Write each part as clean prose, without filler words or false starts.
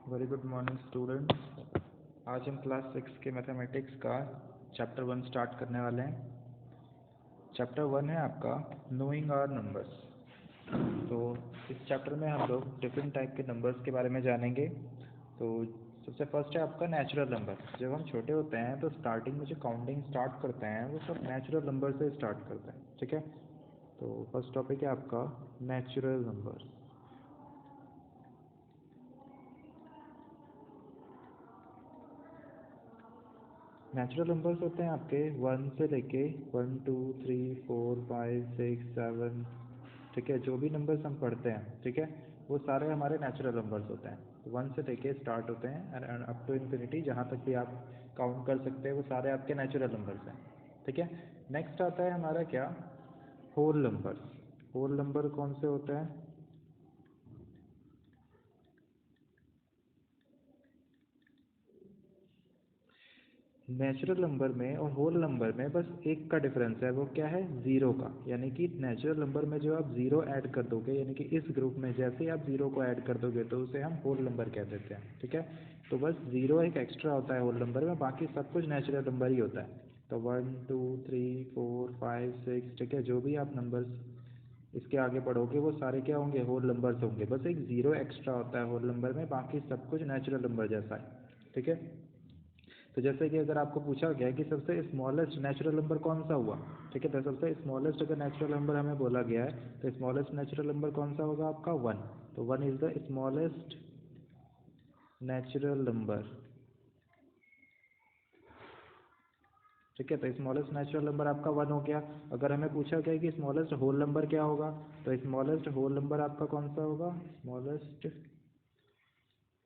Very good morning students. आज हम class 6 के मैथमेटिक्स का चैप्टर 1 स्टार्ट करने वाले हैं। चैप्टर 1 है आपका नोइंग आवर नंबर्स। तो इस चैप्टर में हम लोग डिफरेंट टाइप के नंबर्स के बारे में जानेंगे। तो सबसे फर्स्ट है आपका नेचुरल नंबर। जब हम छोटे होते हैं तो स्टार्टिंग में जो काउंटिंग स्टार्ट करते हैं वो सब नेचुरल नंबर से स्टार्ट करते हैं, ठीक है। तो फर्स्ट टॉपिक है आपका नेचुरल नंबर। नेचुरल नंबर्स होते हैं आपके 1 से लेके 1 2 3 4 5 6 7, ठीक है। जो भी नंबर्स हम पढ़ते हैं, ठीक है, वो सारे हमारे नेचुरल नंबर्स होते हैं। 1 से लेके स्टार्ट होते हैं एंड अप टू इन्फिनिटी, जहाँ तक भी आप काउंट कर सकते हैं वो सारे आपके नेचुरल नंबर्स हैं, ठीक है। नेक्स्ट आता है हमारा क्या, होल नंबर्स। होल नंबर कौन से होते हैं? नेचुरल नंबर में और होल नंबर में बस एक का डिफरेंस है, वो क्या है, ज़ीरो का। यानी कि नेचुरल नंबर में जो आप ज़ीरो ऐड कर दोगे, यानी कि इस ग्रुप में जैसे ही आप ज़ीरो को ऐड कर दोगे तो उसे हम होल नंबर कह देते हैं, ठीक है। तो बस ज़ीरो एक एक्स्ट्रा होता है होल नंबर में, बाकी सब कुछ नेचुरल नंबर ही होता है। तो 1 2 3 4 5 6, ठीक है, जो भी आप नंबर्स इसके आगे पढ़ोगे वो सारे क्या होंगे, होल नंबर्स होंगे। बस एक ज़ीरो एक्स्ट्रा होता है होल नंबर में, बाकी सब कुछ नेचुरल नंबर जैसा है, ठीक है। तो जैसे कि अगर आपको पूछा गया कि सबसे स्मॉलेस्ट नेचुरल नंबर कौन सा हुआ, ठीक है, तो सबसे स्मॉलेस्ट अगर नेचुरल नंबर हमें बोला गया है तो स्मॉलेस्ट नेचुरल नंबर कौन सा होगा आपका, 1। तो 1 is the smallest natural number, ठीक है। तो स्मॉलेस्ट नेचुरल नंबर आपका 1 हो गया। अगर हमें पूछा गया कि स्मॉलेस्ट होल नंबर क्या होगा, तो स्मॉलेस्ट होल नंबर आपका कौन सा होगा, स्मॉलेस्ट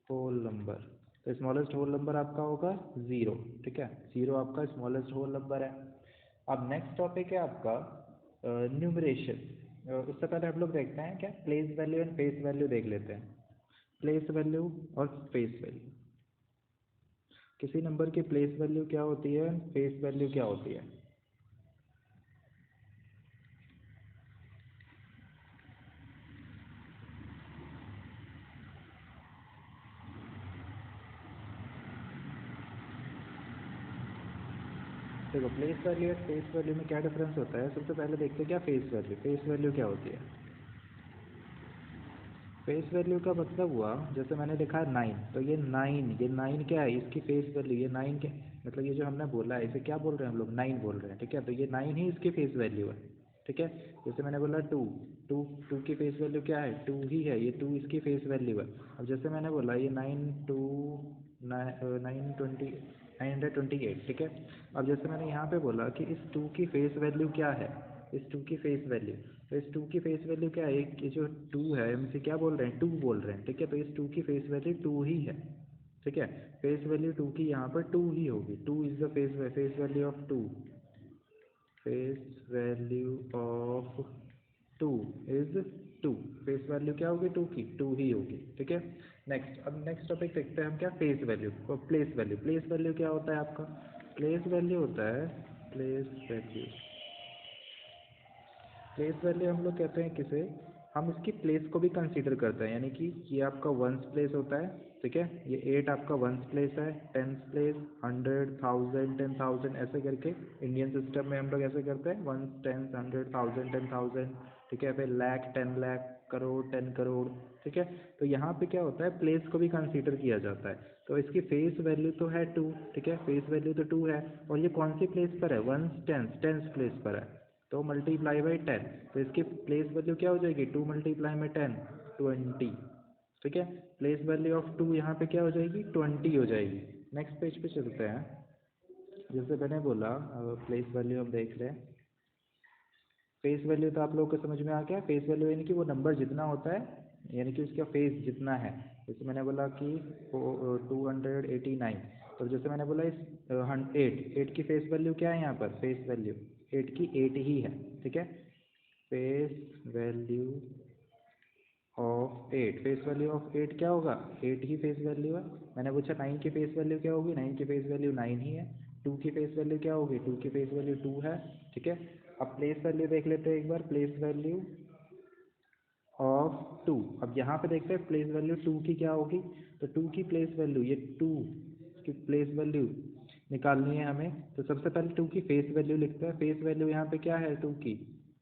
होल नंबर। तो स्मॉलेस्ट होल नंबर आपका होगा 0, ठीक है। 0 आपका स्मॉलेस्ट होल नंबर है। अब नेक्स्ट टॉपिक है आपका न्यूमरेशन। उससे पहले हम लोग देखते हैं क्या, place value and face value देख लेते हैं। प्लेस वैल्यू और फेस वैल्यू, किसी नंबर की प्लेस वैल्यू क्या होती है, फेस वैल्यू क्या होती है? देखो, प्लेस वैल्यू और फेस वैल्यू में क्या डिफरेंस होता है, सबसे पहले देखते हैं क्या फेस वैल्यू। फेस वैल्यू क्या होती है? फेस वैल्यू का मतलब हुआ, जैसे मैंने लिखा है 9, तो ये 9 क्या है, इसकी फेस वैल्यू। ये 9 के मतलब ये जो हमने बोला है इसे क्या बोल रहे हैं हम लोग, 9 बोल रहे हैं, ठीक है। तो ये 9 ही इसकी फेस वैल्यू है, ठीक है। जैसे मैंने बोला 2, 2 की फेस वैल्यू क्या है, 2 ही है, ये 2 इसकी फेस वैल्यू है। अब जैसे मैंने बोला ये 928, ठीक है। अब जैसे मैंने यहाँ पे बोला कि इस 2 की फेस वैल्यू क्या है, इस 2 की फेस वैल्यू, तो इस 2 की फेस वैल्यू क्या है, ये जो 2 है हम इसे क्या बोल रहे हैं, 2 बोल रहे हैं, ठीक है। तो इस 2 की फेस वैल्यू 2 ही है, ठीक है। फेस वैल्यू 2 की यहाँ पर 2 ही होगी। 2 is the face value of 2। Face value of 2 is 2। Face value क्या होगी 2 की, 2 ही होगी, ठीक है। नेक्स्ट, अब नेक्स्ट टॉपिक देखते हैं हम क्या, फेस वैल्यू और प्लेस वैल्यू। प्लेस वैल्यू क्या होता है आपका, प्लेस वैल्यू होता है, प्लेस वैल्यू, प्लेस वैल्यू हम लोग कहते हैं किसे, हम इसकी प्लेस को भी कंसीडर करते हैं। यानी कि ये आपका वंस प्लेस होता है, ठीक है। ये 8 आपका वंस प्लेस है, टेंस प्लेस, 100 1000 10,000 ऐसे करके इंडियन सिस्टम में हम लोग ऐसे करते हैं, वंस टेंस 100 1000 10,000, ठीक है। फिर लाख 10 लाख, करोड़ 10 करोड़, ठीक है। तो यहाँ पे क्या होता है, प्लेस को भी कंसीडर किया जाता है। तो इसकी फेस वैल्यू तो है 2, ठीक है, फेस वैल्यू तो 2 है, और ये कौन सी प्लेस पर है, वंस टेंस प्लेस पर है, तो मल्टीप्लाई बाई 10। तो इसकी प्लेस वैल्यू क्या हो जाएगी, 2 मल्टीप्लाई में 10, 20, ठीक है। प्लेस वैल्यू ऑफ 2 यहाँ पे क्या हो जाएगी, 20 हो जाएगी। नेक्स्ट पेज पे चलते हैं। जैसे मैंने बोला प्लेस वैल्यू हम देख रहे हैं, फेस वैल्यू तो आप लोगों को समझ में आ गया। फेस वैल्यू यानी कि वो नंबर जितना होता है, यानी कि उसका फेस जितना है। जैसे मैंने बोला कि 289, तो जैसे मैंने बोला इस 8 की फेस वैल्यू क्या है यहाँ पर, फेस वैल्यू 8 की 8 ही है, ठीक है। Face value of 8, face value of 8 क्या होगा, 8 ही फेस वैल्यू है। मैंने पूछा 9 की फेस वैल्यू क्या होगी, 9 की फेस वैल्यू 9 ही है। 2 की फेस वैल्यू क्या होगी, 2 की फेस वैल्यू 2 है, ठीक है। अब प्लेस वैल्यू देख लेते हैं एक बार, प्लेस वैल्यू ऑफ टू। अब यहाँ पे देखते हैं प्लेस वैल्यू टू की क्या होगी, तो टू की प्लेस वैल्यू, ये टू की प्लेस वैल्यू निकालनी है हमें। तो सबसे पहले टू की फेस वैल्यू लिखते हैं। फेस वैल्यू यहाँ पे क्या है, टू की,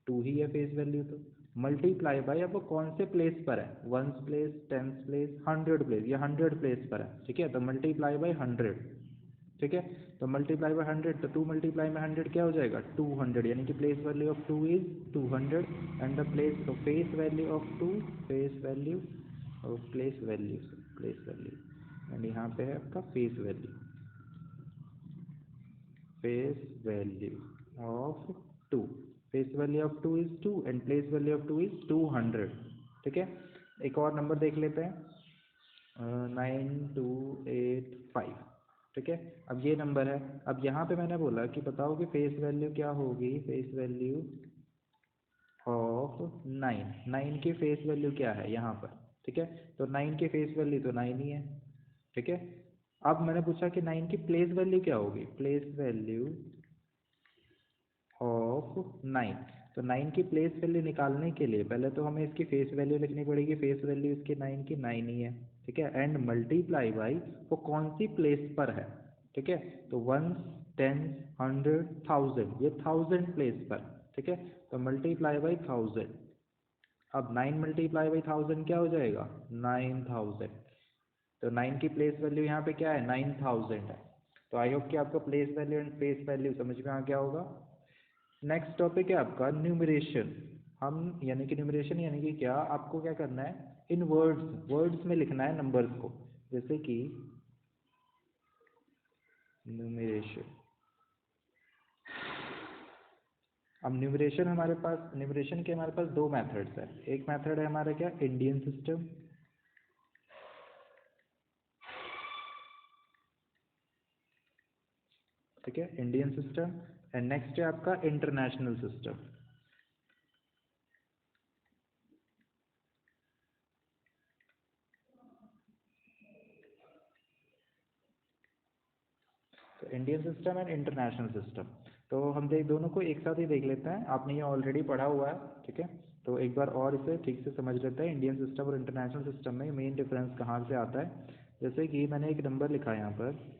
टू ही है फेस वैल्यू, तो मल्टीप्लाई बाय, अब वो कौन से प्लेस पर है, ones place, tens place, 100 place, ये 100 प्लेस पर है, ठीक है। तो मल्टीप्लाई बाय 100, ठीक है। तो मल्टीप्लाई बाय 100, तो टू मल्टीप्लाई में 100 क्या हो जाएगा, 200, यानी कि place value of two is 200 and the place, तो face value of two, face value और place value, place value and यहाँ पे है आपका face value, face value of two, face value of two is 2 and place value of two is 200, ठीक है। एक और नंबर देख लेते हैं, 9285, ठीक है। अब ये नंबर है। अब यहाँ पे मैंने बोला कि बताओ कि फेस वैल्यू क्या होगी, फेस वैल्यू ऑफ 9, 9 की फेस वैल्यू क्या है यहाँ पर, ठीक है। तो 9 की फेस वैल्यू तो 9 ही है, ठीक है। अब मैंने पूछा कि 9 की प्लेस वैल्यू क्या होगी, प्लेस वैल्यू ऑफ 9। तो 9 की प्लेस वैल्यू निकालने के लिए पहले तो हमें इसकी फेस वैल्यू लिखनी पड़ेगी, फेस वैल्यू इसकी 9 की 9 ही है, ठीक है। एंड मल्टीप्लाई बाई वो कौन सी प्लेस पर है, ठीक है। तो 1, 10, 100, 1000, ये 1000 प्लेस पर, ठीक है। तो मल्टीप्लाई बाई 1000, अब 9 मल्टीप्लाई बाई 1000 क्या हो जाएगा, 9000। तो 9 की प्लेस वैल्यू यहाँ पे क्या है, 9000 है। तो आई होप कि आपको place value and face value समझ में आ गया होगा। नेक्स्ट टॉपिक है आपका न्यूमरेशन। हम यानी कि न्यूमरेशन यानी कि क्या, आपको क्या करना है, इन वर्ड्स, वर्ड्स में लिखना है नंबर्स को, जैसे कि न्यूमरेशन। अब न्यूमरेशन हमारे पास, न्यूमरेशन के हमारे पास दो मेथड्स है। एक मेथड है हमारा क्या, इंडियन सिस्टम, ठीक है, इंडियन सिस्टम। एंड नेक्स्ट है आपका इंटरनेशनल सिस्टम। तो Indian system and international system, तो हम देख दोनों को एक साथ ही देख लेते हैं। आपने ये ऑलरेडी पढ़ा हुआ है, ठीक है। तो एक बार और इसे ठीक से समझ लेते हैं, इंडियन सिस्टम और इंटरनेशनल सिस्टम में मेन डिफरेंस कहाँ से आता है। जैसे कि मैंने एक नंबर लिखा है यहाँ पर,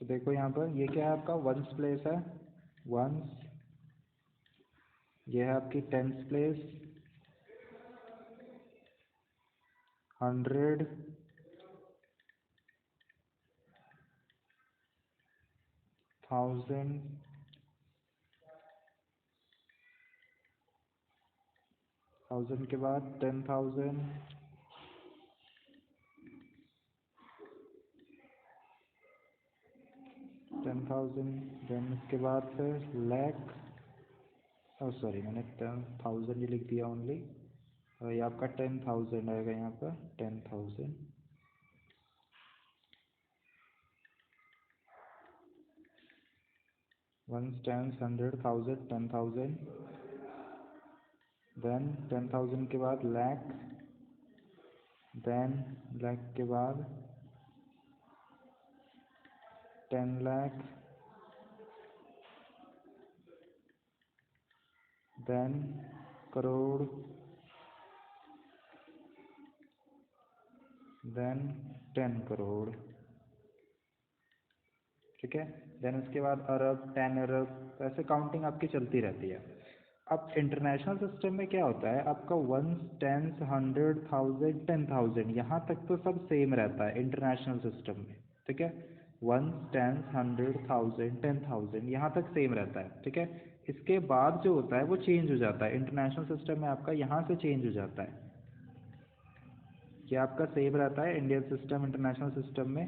तो देखो यहाँ पर ये क्या है आपका, वंस प्लेस है, वंस। ये है आपकी टेंस प्लेस, 100, 1000, 1000 के बाद 10,000, 10,000, देन उसके बाद फिर लैख, और सॉरी मैंने 10,000 ही लिख दिया ओनली, ये आपका 10,000 आएगा यहाँ पर, 10,000, वंस, टेंस, 100, 1000, 10,000, देन 10,000 के बाद लैख, देन लैख के बाद 10 लाख, देन करोड़, देन 10 करोड़, ठीक है। देन उसके बाद अरब, 10 अरब, तो ऐसे काउंटिंग आपकी चलती रहती है। अब इंटरनेशनल सिस्टम में क्या होता है आपका, वंस, टेंस, 100, 1000, 10,000, यहाँ तक तो सब सेम रहता है इंटरनेशनल सिस्टम में, ठीक है। वंस, टेंस, 100, 1000, 10,000 यहाँ तक सेम रहता है, ठीक है। इसके बाद जो होता है वो चेंज हो जाता है इंटरनेशनल सिस्टम में, आपका यहाँ से चेंज हो जाता है। क्या आपका सेम रहता है इंडियन सिस्टम इंटरनेशनल सिस्टम में,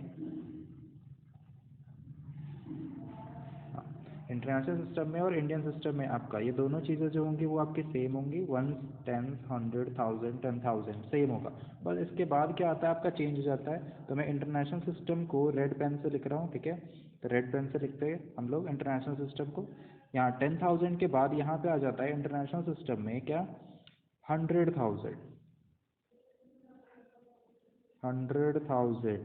इंटरनेशनल सिस्टम में और इंडियन सिस्टम में आपका ये दोनों चीज़ें जो होंगी वो आपकी सेम होंगी, वंस, टेंस, 100, 1000, 10,000 सेम होगा। बस इसके बाद क्या आता है आपका चेंज हो जाता है। तो मैं इंटरनेशनल सिस्टम को रेड पेन से लिख रहा हूँ, ठीक है। तो रेड पेन से लिखते हैं हम लोग इंटरनेशनल सिस्टम को। यहाँ 10,000 के बाद यहाँ पे आ जाता है इंटरनेशनल सिस्टम में क्या, 100,000, 100,000,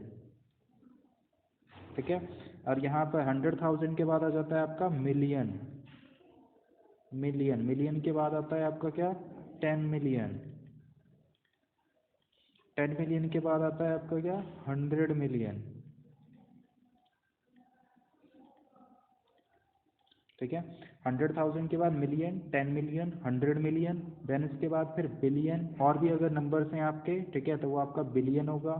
ठीक है। और यहाँ पर 100,000 के बाद आ जाता है आपका मिलियन, मिलियन, मिलियन के बाद आता है आपका क्या, 10 मिलियन, 10 मिलियन के बाद आता है आपका क्या, 100 मिलियन, ठीक है। 100,000 के बाद मिलियन, 10 मिलियन, 100 मिलियन, देन इसके बाद फिर बिलियन, और भी अगर नंबर्स हैं आपके, ठीक है, तो वो आपका बिलियन होगा।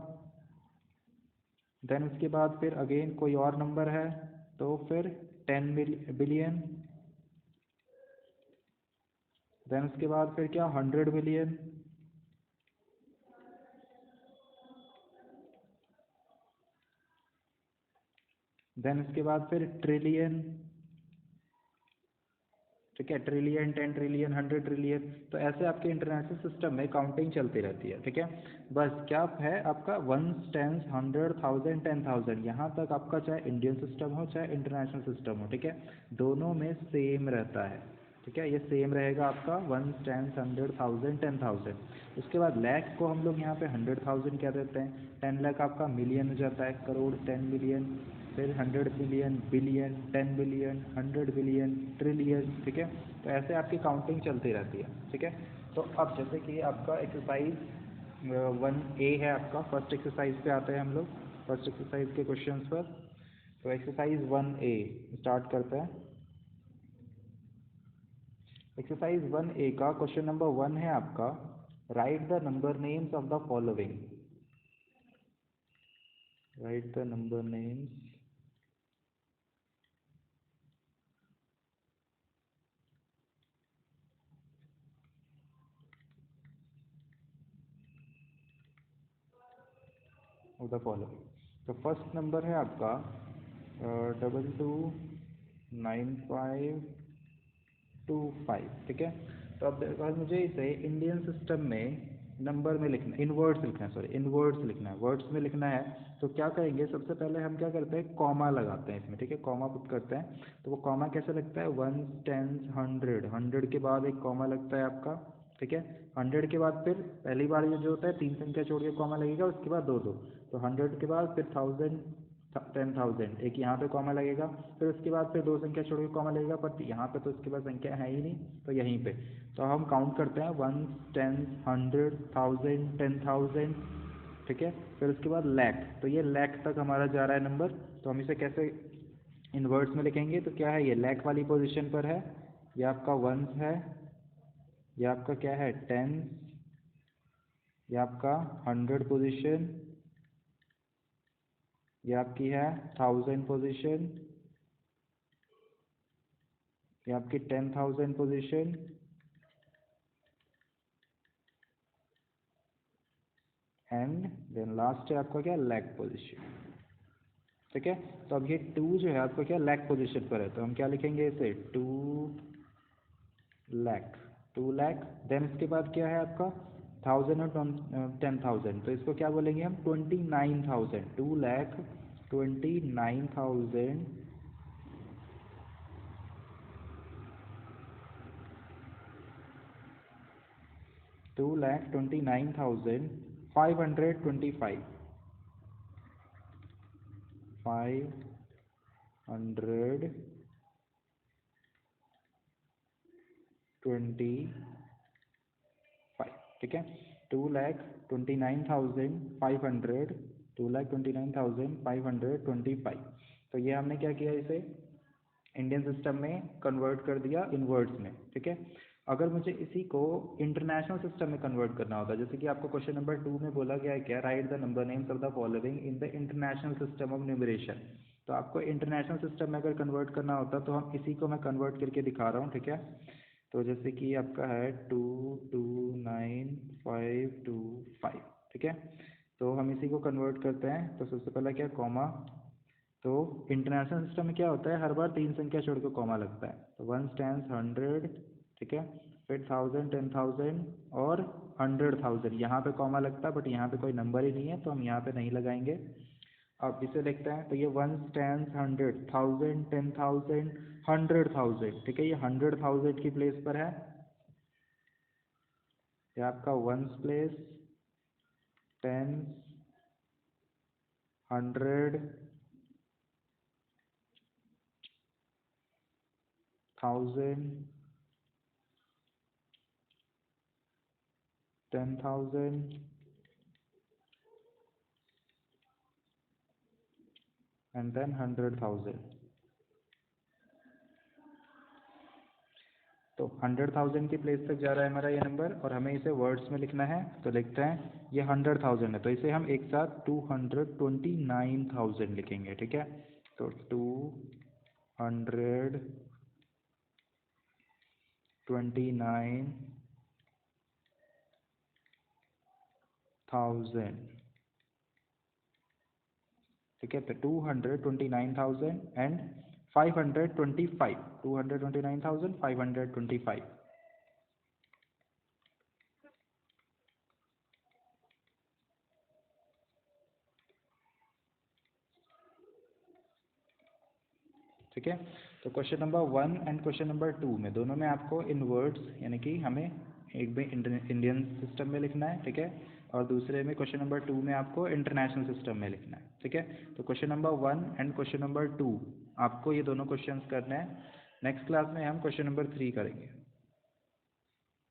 देन उसके बाद फिर अगेन कोई और नंबर है तो फिर 10 बिलियन, देन उसके बाद फिर क्या, 100 बिलियन, देन इसके बाद फिर ट्रिलियन, ठीक है, ट्रिलियन, 10 ट्रिलियन, 100 ट्रिलियन। तो ऐसे आपके इंटरनेशनल सिस्टम में काउंटिंग चलती रहती है, ठीक है। बस क्या है आपका वंस, टेंस, 100, 1000, 10,000, यहाँ तक आपका चाहे इंडियन सिस्टम हो चाहे इंटरनेशनल सिस्टम हो, ठीक है, दोनों में सेम रहता है, ठीक है। ये सेम रहेगा आपका वंस, टेंस, 100, 1000, 10,000। उसके बाद लैख को हम लोग यहाँ पे 100,000 कह देते हैं, 10 लाख आपका मिलियन हो जाता है, करोड़, 10 मिलियन, फिर 100 million, billion, 10 billion, 100 billion, trillion, ठीक है। तो ऐसे आपकी काउंटिंग चलती रहती है, ठीक है। तो अब जैसे कि आपका एक्सरसाइज 1A है आपका, फर्स्ट एक्सरसाइज पे आते हैं हम लोग, फर्स्ट एक्सरसाइज के क्वेश्चंस पर। तो एक्सरसाइज 1A स्टार्ट करते हैं। एक्सरसाइज 1A का क्वेश्चन नंबर 1 है आपका, right the number names of the following, right the number names of the following. तो फर्स्ट नंबर है आपका 229525, ठीक है। तो अब मुझे इसे इंडियन सिस्टम में नंबर में लिखना, इन वर्ड्स लिखना है, सॉरी इन वर्ड्स लिखना है, वर्ड्स में लिखना है। तो क्या करेंगे, सबसे पहले हम क्या करते हैं, कॉमा लगाते हैं इसमें, ठीक है, कॉमा पुट करते हैं। तो वो कॉमा कैसे लगता है, 1, 10, 100, 100 के बाद एक कॉमा लगता है आपका, ठीक है। 100 के बाद फिर पहली बार ये जो होता है 3 संख्या छोड़ के कॉमा लगेगा, उसके बाद दो दो, तो 100 के बाद फिर 1000, 10,000, एक यहाँ पे कॉमा लगेगा, फिर उसके बाद फिर दो संख्या छोड़ के कॉमा लगेगा, बट यहाँ पे तो इसके बाद संख्या है ही नहीं, तो यहीं पे तो हम काउंट करते हैं 1, 10, 100, 1000, 10,000, ठीक है। फिर उसके बाद लैख, तो ये लैख तक हमारा जा रहा है नंबर। तो हम इसे कैसे इन वर्ड्स में लिखेंगे, तो क्या है, ये लैख वाली पोजीशन पर है, ये आपका वंस है, ये आपका क्या है, टेंस, ये आपका 100 पोजीशन, ये आपकी है 1000 पोजीशन, ये आपकी 10,000 पोजीशन, एंड देन लास्ट है आपका क्या, लैख पोजीशन, ठीक है। तो अब ये 2 जो है आपका क्या, लैख पोजीशन पर है, तो हम क्या लिखेंगे इसे, 2 लैख, 2 लैख। देन उसके बाद क्या है आपका 1000 और 10,000, तो इसको क्या बोलेंगे हम, 29,000, 2 लैख 29,000, 2,29,525, 525, ठीक है। 2,29,500, 2,29,525। तो ये हमने क्या किया, इसे इंडियन सिस्टम में कन्वर्ट कर दिया इन वर्ड्स में, ठीक है। अगर मुझे इसी को इंटरनेशनल सिस्टम में कन्वर्ट करना होता, जैसे कि आपको क्वेश्चन नंबर 2 में बोला गया है क्या, right the number names of the following in the international system of numeration. तो आपको इंटरनेशनल सिस्टम में अगर कन्वर्ट करना होता तो हम इसी को मैं कन्वर्ट करके दिखा रहा हूँ, ठीक है। तो जैसे कि आपका है 229525, ठीक है। तो हम इसी को कन्वर्ट करते हैं। तो सबसे पहला क्या, कॉमा, तो इंटरनेशनल सिस्टम में क्या होता है, हर बार 3 संख्या छोड़ के कॉमा लगता है। तो 1 टेंस 100, ठीक है, फिर 1000 10,000 और 100,000, यहाँ पे कॉमा लगता है, बट यहाँ पे कोई नंबर ही नहीं है तो हम यहाँ पे नहीं लगाएंगे। अब इसे लिखते हैं, तो ये 1 टेंस 100, 1000 10,000 100,000, ठीक है, ये 100,000 की प्लेस पर है। ये आपका 1s place, 10s, 100, 1000, 10,000 and then 100,000। तो 100,000 की प्लेस तक जा रहा है हमारा ये नंबर, और हमें इसे वर्ड्स में लिखना है। तो लिखते हैं, ये 100,000 है तो इसे हम एक साथ 229,000 लिखेंगे, ठीक है। तो 229,000, ठीक है। तो 229,000 एंड 525, 229,525, ठीक है। तो question number 1 and question number 2 में, दोनों में आपको इन वर्ड्स, यानी कि हमें एक में इंडियन सिस्टम में लिखना है, ठीक है, और दूसरे में क्वेश्चन नंबर 2 में आपको इंटरनेशनल सिस्टम में लिखना है, ठीक है। तो question number 1 and question number 2 आपको ये दोनों क्वेश्चंस करने हैं। नेक्स्ट क्लास में हम क्वेश्चन नंबर 3 करेंगे।